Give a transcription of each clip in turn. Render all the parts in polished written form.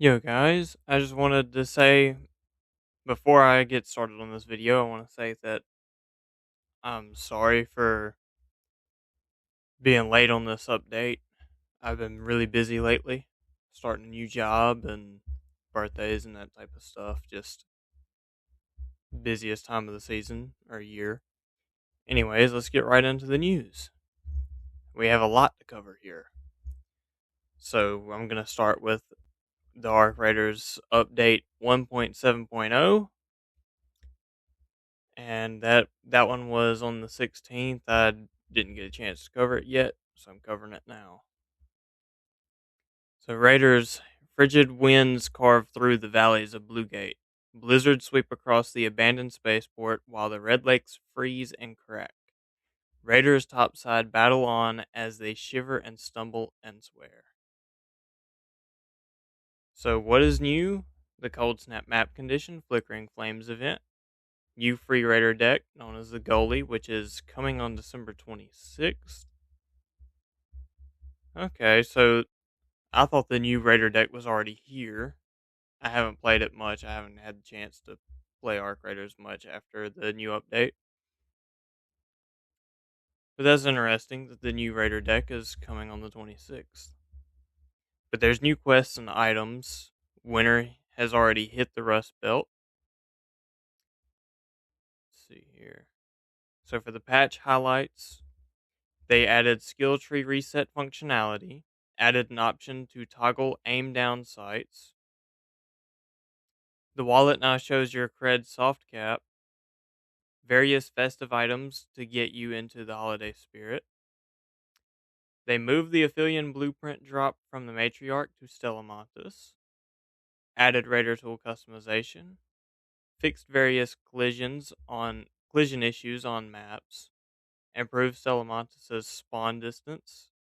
Yo guys, I just wanted to say before I get started on this video, I want to say that I'm sorry for being late on this update. I've been really busy lately, starting a new job and birthdays and that type of stuff. Just busiest time of the season or year. Anyways, let's get right into the news. We have a lot to cover here. So I'm going to start with the Arc Raiders update 1.7.0, and that one was on the 16th. I didn't get a chance to cover it yet, so I'm covering it now. So Raiders, frigid winds carve through the valleys of Bluegate. Blizzards sweep across the abandoned spaceport while the Red Lakes freeze and crack. Raiders topside battle on as they shiver and stumble and swear. So what is new? The Cold Snap map condition, Flickering Flames event. New free Raider deck, known as the Goalie, which is coming on December 26th. Okay, so I thought the new Raider deck was already here. I haven't played it much. I haven't had the chance to play Arc Raiders much after the new update. But that's interesting that the new Raider deck is coming on the 26th. But there's new quests and items. Winter has already hit the Rust Belt. Let's see here. So for the patch highlights, they added skill tree reset functionality, added an option to toggle aim down sights. The wallet now shows your cred soft cap, various festive items to get you into the holiday spirit. They moved the Aphelion blueprint drop from the Matriarch to Stellamontis, added Raider tool customization, fixed various collision issues on maps, improved Stellamontis' spawn distance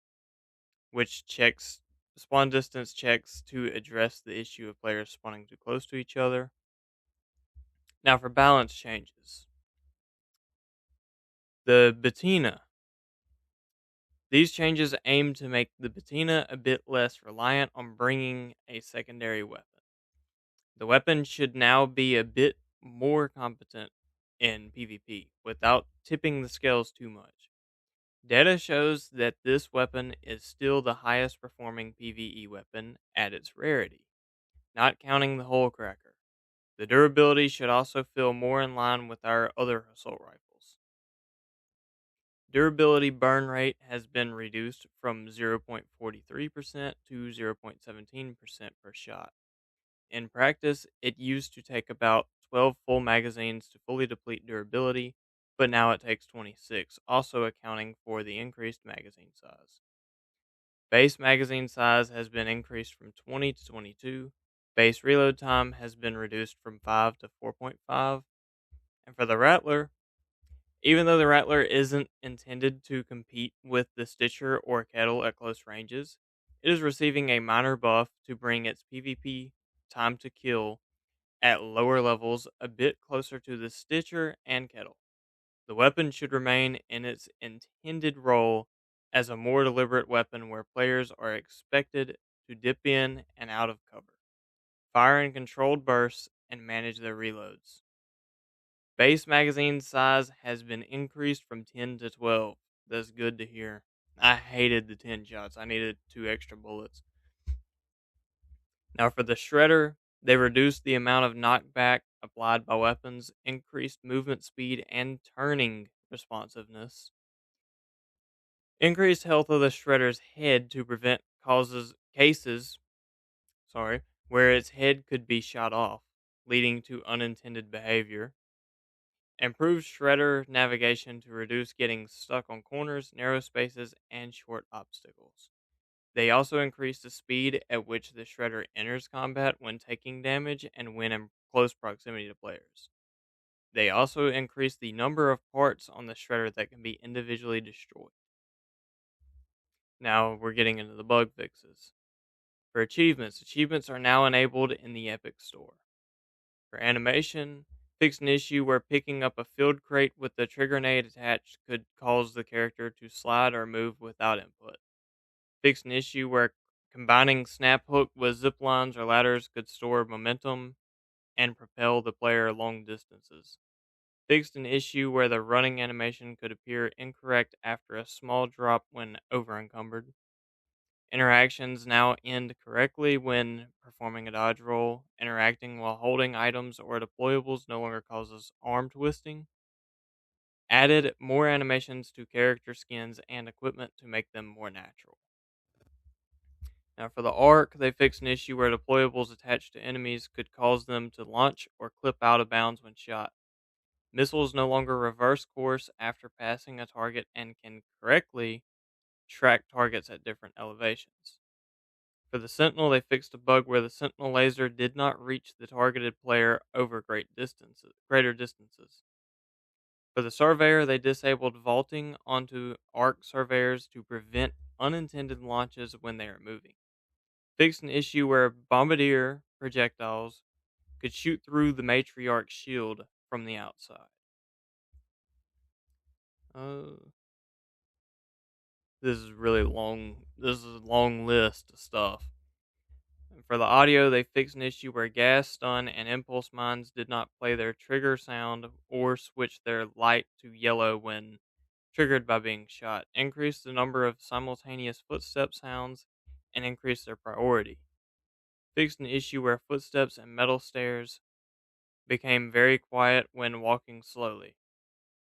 checks to address the issue of players spawning too close to each other. Now for balance changes. The Bettina. These changes aim to make the Bettina a bit less reliant on bringing a secondary weapon. The weapon should now be a bit more competent in PvP without tipping the scales too much. Data shows that this weapon is still the highest performing PvE weapon at its rarity, not counting the Hole Cracker. The durability should also feel more in line with our other assault rifles. Durability burn rate has been reduced from 0.43% to 0.17% per shot. In practice, it used to take about 12 full magazines to fully deplete durability, but now it takes 26, also accounting for the increased magazine size. Base magazine size has been increased from 20 to 22. Base reload time has been reduced from 5 to 4.5. And for the Rattler, even though the Rattler isn't intended to compete with the Stitcher or Kettle at close ranges, it is receiving a minor buff to bring its PvP time to kill at lower levels a bit closer to the Stitcher and Kettle. The weapon should remain in its intended role as a more deliberate weapon where players are expected to dip in and out of cover, fire in controlled bursts, and manage their reloads. Base magazine size has been increased from 10 to 12. That's good to hear. I hated the 10 shots. I needed 2 extra bullets. Now for the Shredder, they reduced the amount of knockback applied by weapons, increased movement speed and turning responsiveness, increased health of the Shredder's head to prevent cases where its head could be shot off, leading to unintended behavior. Improved Shredder navigation to reduce getting stuck on corners, narrow spaces, and short obstacles. They also increased the speed at which the Shredder enters combat when taking damage and when in close proximity to players. They also increased the number of parts on the Shredder that can be individually destroyed. Now we're getting into the bug fixes. For achievements are now enabled in the Epic Store. For animation, fixed an issue where picking up a field crate with the trigger grenade attached could cause the character to slide or move without input. Fixed an issue where Combining snap hook with zip lines or ladders could store momentum and propel the player long distances. Fixed an issue where the running animation could appear incorrect after a small drop when over encumbered. Interactions now end correctly when performing a dodge roll. Interacting while holding items or deployables no longer causes arm twisting. Added more animations to character skins and equipment to make them more natural. Now, for the arc, they fixed an issue where deployables attached to enemies could cause them to launch or clip out of bounds when shot. Missiles no longer reverse course after passing a target and can correctly track targets at different elevations. For the Sentinel, they fixed a bug where the Sentinel laser did not reach the targeted player over greater distances. For the Surveyor, they disabled vaulting onto arc surveyors to prevent unintended launches when they are moving. Fixed an issue where bombardier projectiles could shoot through the matriarch's shield from the outside. Uh, this is really long. This is a long list of stuff. And for the audio, they fixed an issue where gas, stun, and impulse mines did not play their trigger sound or switch their light to yellow when triggered by being shot. Increased the number of simultaneous footstep sounds and increased their priority. Fixed an issue where footsteps and metal stairs became very quiet when walking slowly.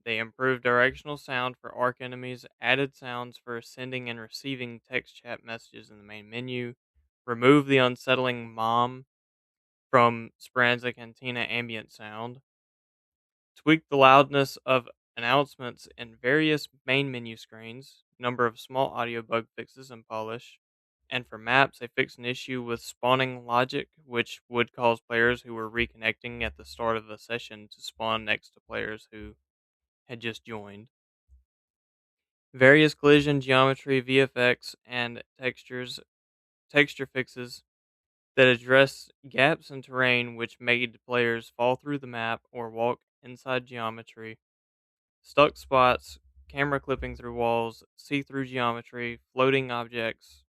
They improved directional sound for arc enemies, added sounds for sending and receiving text chat messages in the main menu, removed the unsettling mom from Speranza Cantina ambient sound, tweaked the loudness of announcements in various main menu screens, number of small audio bug fixes and polish, and for maps, they fixed an issue with spawning logic, which would cause players who were reconnecting at the start of the session to spawn next to players who had just joined. Various collision geometry, VFX, and texture fixes that address gaps in terrain which made players fall through the map or walk inside geometry, stuck spots, camera clipping through walls, see-through geometry, floating objects,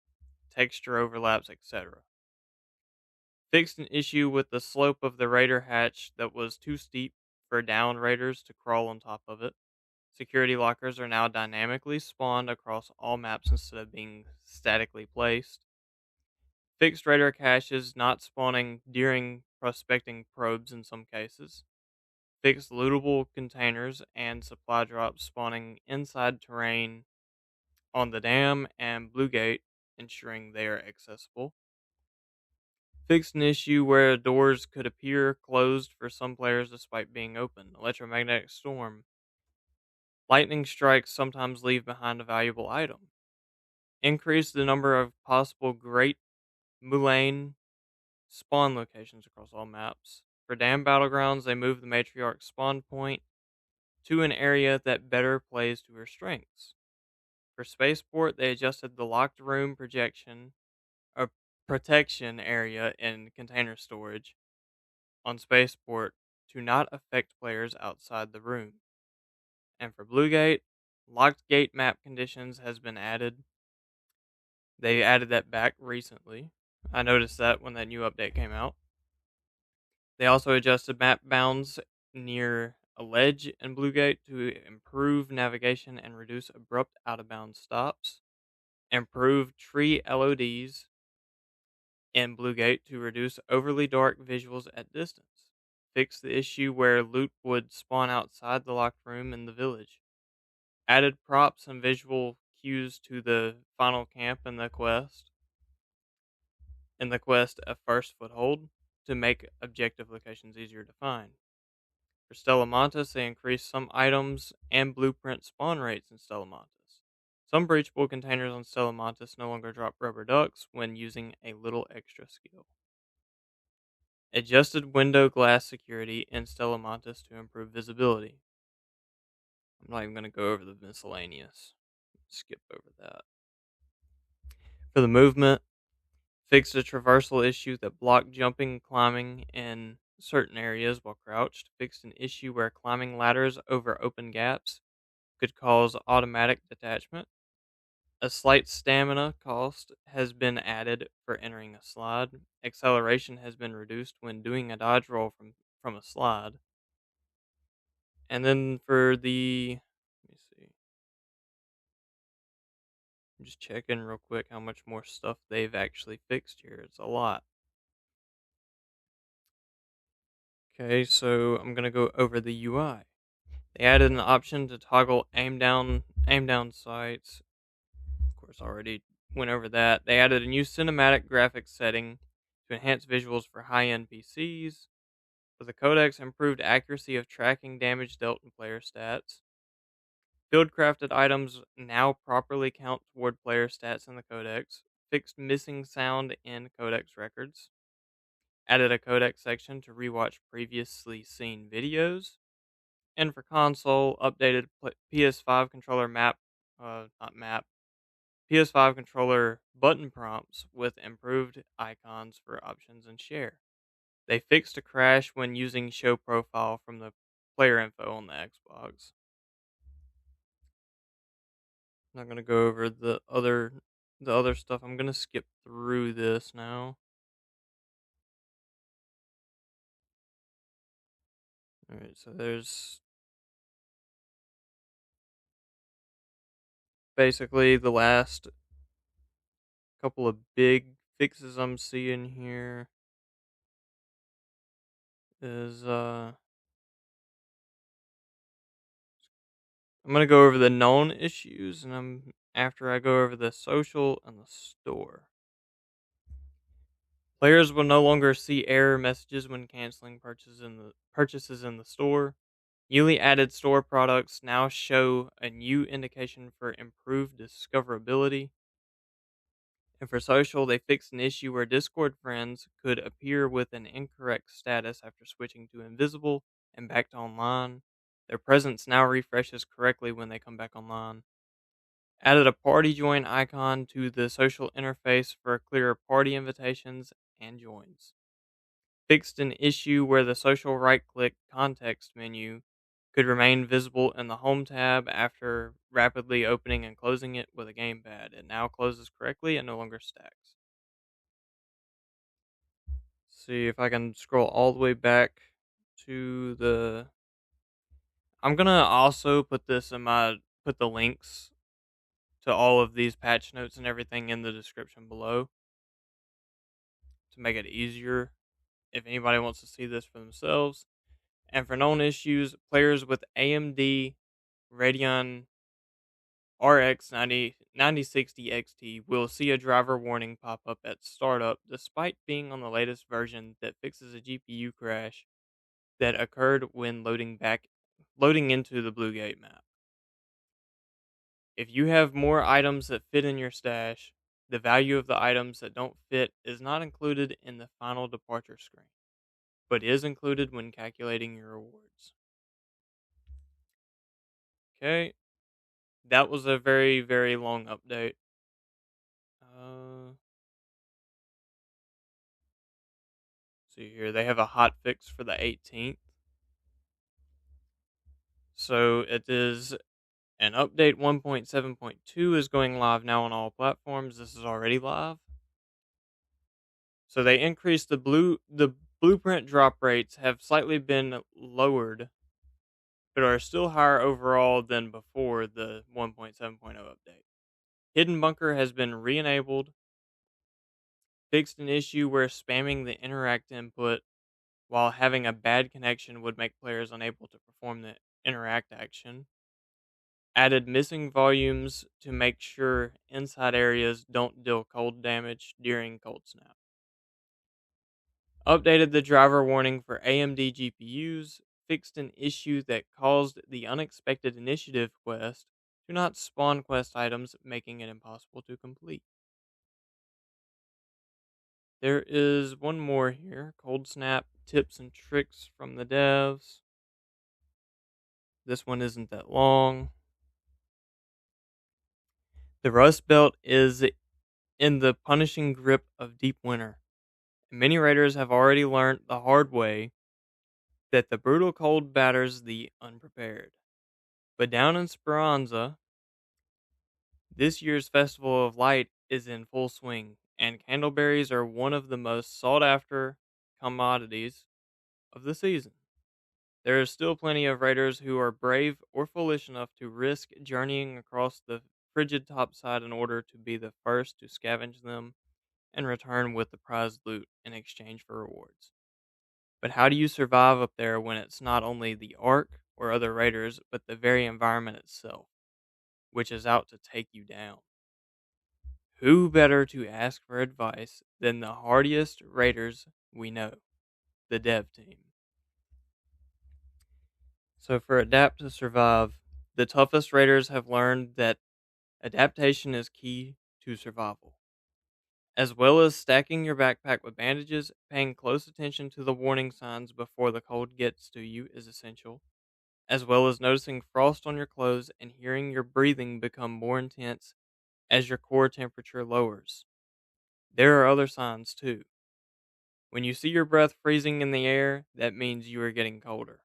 texture overlaps, etc. Fixed an issue with the slope of the raider hatch that was too steep for down raiders to crawl on top of it. Security lockers are now dynamically spawned across all maps instead of being statically placed. Fixed radar caches not spawning during prospecting probes in some cases. Fixed lootable containers and supply drops spawning inside terrain on the dam and Blue Gate, ensuring they are accessible. Fixed an issue where doors could appear closed for some players despite being open. Electromagnetic storm. Lightning strikes sometimes leave behind a valuable item. Increase the number of possible Great Mulane spawn locations across all maps. For Dam Battlegrounds, they moved the Matriarch spawn point to an area that better plays to her strengths. For Spaceport, they adjusted the locked room protection area in container storage on Spaceport to not affect players outside the room. And for Blue Gate, locked gate map conditions has been added. They added that back recently. I noticed that when that new update came out. They also adjusted map bounds near a ledge in Blue Gate to improve navigation and reduce abrupt out of bounds stops. Improved tree LODs in Blue Gate to reduce overly dark visuals at distance. Fix the issue where loot would spawn outside the locked room in the village. Added props and visual cues to the final camp in the quest a first foothold to make objective locations easier to find. For Stella Montes, they increased some items and blueprint spawn rates in Stella Montes. Some breachable containers on Stella Montes no longer drop rubber ducks when using a little extra skill. Adjusted window glass security in Stella Montes to improve visibility. I'm not even going to go over the miscellaneous. Skip over that. For the movement, fixed a traversal issue that blocked jumping and climbing in certain areas while crouched. Fixed an issue where climbing ladders over open gaps could cause automatic detachment. A slight stamina cost has been added for entering a slide. Acceleration has been reduced when doing a dodge roll from a slide. And then for the, let me see, I'm just checking real quick how much more stuff they've actually fixed here. It's a lot. Okay, so I'm gonna go over the UI. They added an option to toggle aim down sights. Of course, I already went over that. They added a new cinematic graphics setting to enhance visuals for high-end PCs. For the codex, improved accuracy of tracking damage dealt in player stats. Field-crafted items now properly count toward player stats in the codex. Fixed missing sound in codex records. Added a codex section to rewatch previously seen videos. And for console, updated PS5 controller not map, PS5 controller button prompts with improved icons for options and share. They fixed a crash when using show profile from the player info on the Xbox. I'm not gonna go over the other stuff. I'm gonna skip through this now. All right, so there's basically the last couple of big fixes I'm seeing here is I'm gonna go over the known issues, and after I go over the social and the store. Players will no longer see error messages when canceling purchases in the store. Newly added store products now show a new indication for improved discoverability. And for social, they fixed an issue where Discord friends could appear with an incorrect status after switching to invisible and back to online. Their presence now refreshes correctly when they come back online. Added a party join icon to the social interface for clearer party invitations and joins. Fixed an issue where the social right click context menu could remain visible in the home tab after rapidly opening and closing it with a gamepad. It now closes correctly and no longer stacks. See if I can scroll all the way back to the. I'm gonna also put the links to all of these patch notes and everything in the description below to make it easier if anybody wants to see this for themselves. And for known issues, players with AMD Radeon RX 9060 XT will see a driver warning pop up at startup despite being on the latest version that fixes a GPU crash that occurred when loading into the Blue Gate map. If you have more items that fit in your stash, the value of the items that don't fit is not included in the final departure screen, but is included when calculating your rewards. Okay, that was a very, very long update. Uh, see here, they have a hot fix for the 18th. So it is an update 1.7.2 is going live now on all platforms. This is already live. So they increased the blueprint drop rates have slightly been lowered, but are still higher overall than before the 1.7.0 update. Hidden Bunker has been re-enabled, fixed an issue where spamming the interact input while having a bad connection would make players unable to perform the interact action. Added missing volumes to make sure inside areas don't deal cold damage during cold snap. Updated the driver warning for AMD GPUs, fixed an issue that caused the unexpected initiative quest to not spawn quest items, making it impossible to complete. There is one more here, Cold Snap tips and tricks from the devs. This one isn't that long. The Rust Belt is in the punishing grip of deep winter. Many raiders have already learned the hard way that the brutal cold batters the unprepared. But down in Speranza, This year's Festival of Light is in full swing, and candleberries are one of the most sought after commodities of the season. There are still plenty of raiders who are brave or foolish enough to risk journeying across the frigid topside in order to be the first to scavenge them and return with the prize loot in exchange for rewards. But how do you survive up there when it's not only the Ark or other raiders, but the very environment itself, which is out to take you down? Who better to ask for advice than the hardiest raiders we know, the dev team? So, for Adapt to Survive, the toughest raiders have learned that adaptation is key to survival. As well as stacking your backpack with bandages, paying close attention to the warning signs before the cold gets to you is essential, as well as noticing frost on your clothes and hearing your breathing become more intense as your core temperature lowers. There are other signs too. When you see your breath freezing in the air, that means you are getting colder.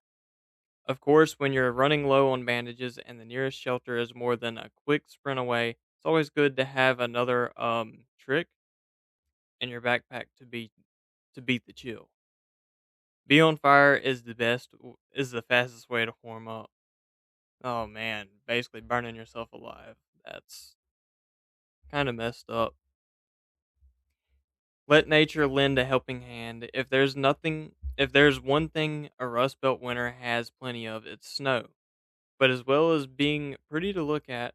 Of course, when you're running low on bandages and the nearest shelter is more than a quick sprint away, it's always good to have another trick in your backpack to beat the chill. Be on fire is the fastest way to warm up. Oh man, basically burning yourself alive. That's kind of messed up. Let nature lend a helping hand. If there's one thing a Rust Belt winter has plenty of, it's snow. But as well as being pretty to look at,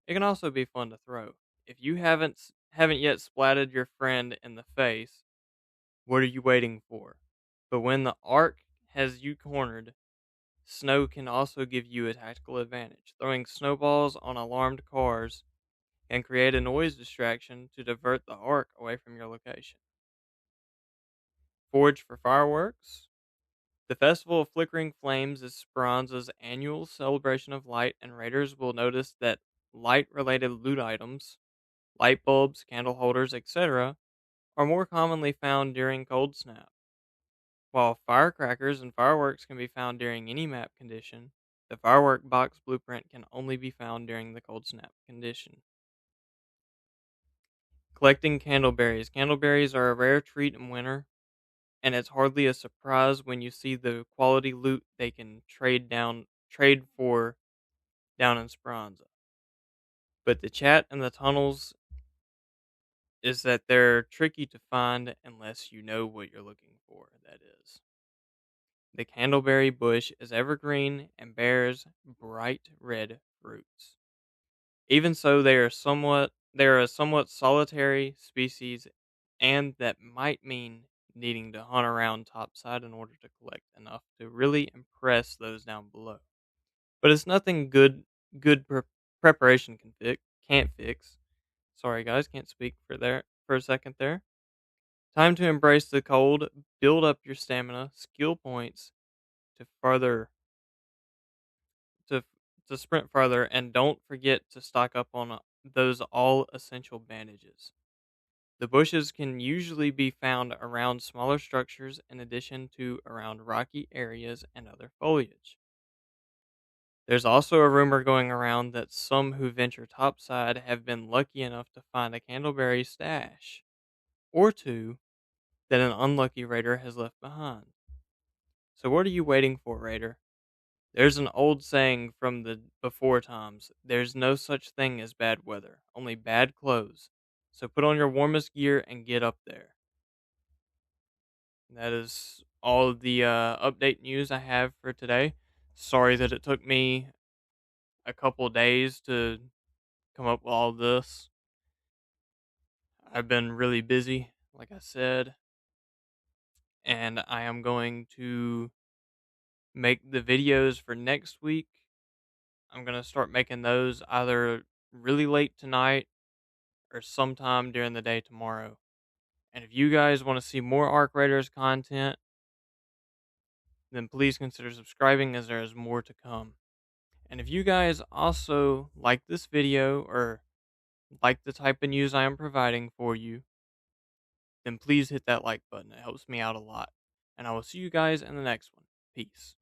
it can also be fun to throw. If you haven't yet splatted your friend in the face, what are you waiting for? But when the arc has you cornered, snow can also give you a tactical advantage. Throwing snowballs on alarmed cars can create a noise distraction to divert the arc away from your location. Forge for fireworks. The Festival of Flickering Flames is Speranza's annual celebration of light, and raiders will notice that light related loot items, light bulbs, candle holders, etc., are more commonly found during Cold Snap. While firecrackers and fireworks can be found during any map condition, the firework box blueprint can only be found during the Cold Snap condition. Collecting candleberries. Candleberries are a rare treat in winter, and it's hardly a surprise when you see the quality loot they can trade for down in Speranza. But the chat in the tunnels is that they're tricky to find unless you know what you're looking for, that is. The candleberry bush is evergreen and bears bright red fruits. Even so, they are a somewhat solitary species, and that might mean needing to hunt around topside in order to collect enough to really impress those down below. But it's nothing good preparation can't fix. Sorry guys, can't speak for a second there. Time to embrace the cold, build up your stamina, skill points to further to to sprint further, and don't forget to stock up on those all essential bandages. The bushes can usually be found around smaller structures in addition to around rocky areas and other foliage. There's also a rumor going around that some who venture topside have been lucky enough to find a candleberry stash or two that an unlucky raider has left behind. So what are you waiting for, raider? There's an old saying from the before times: there's no such thing as bad weather, only bad clothes. So put on your warmest gear and get up there. That is all of the update news I have for today. Sorry that it took me a couple days to come up with all this. I've been really busy, like I said, and I am going to make the videos for next week. I'm going to start making those either really late tonight or sometime during the day tomorrow. And if you guys want to see more Arc Raiders content, then please consider subscribing as there is more to come. And if you guys also like this video or like the type of news I am providing for you, then please hit that like button. It helps me out a lot. And I will see you guys in the next one. Peace.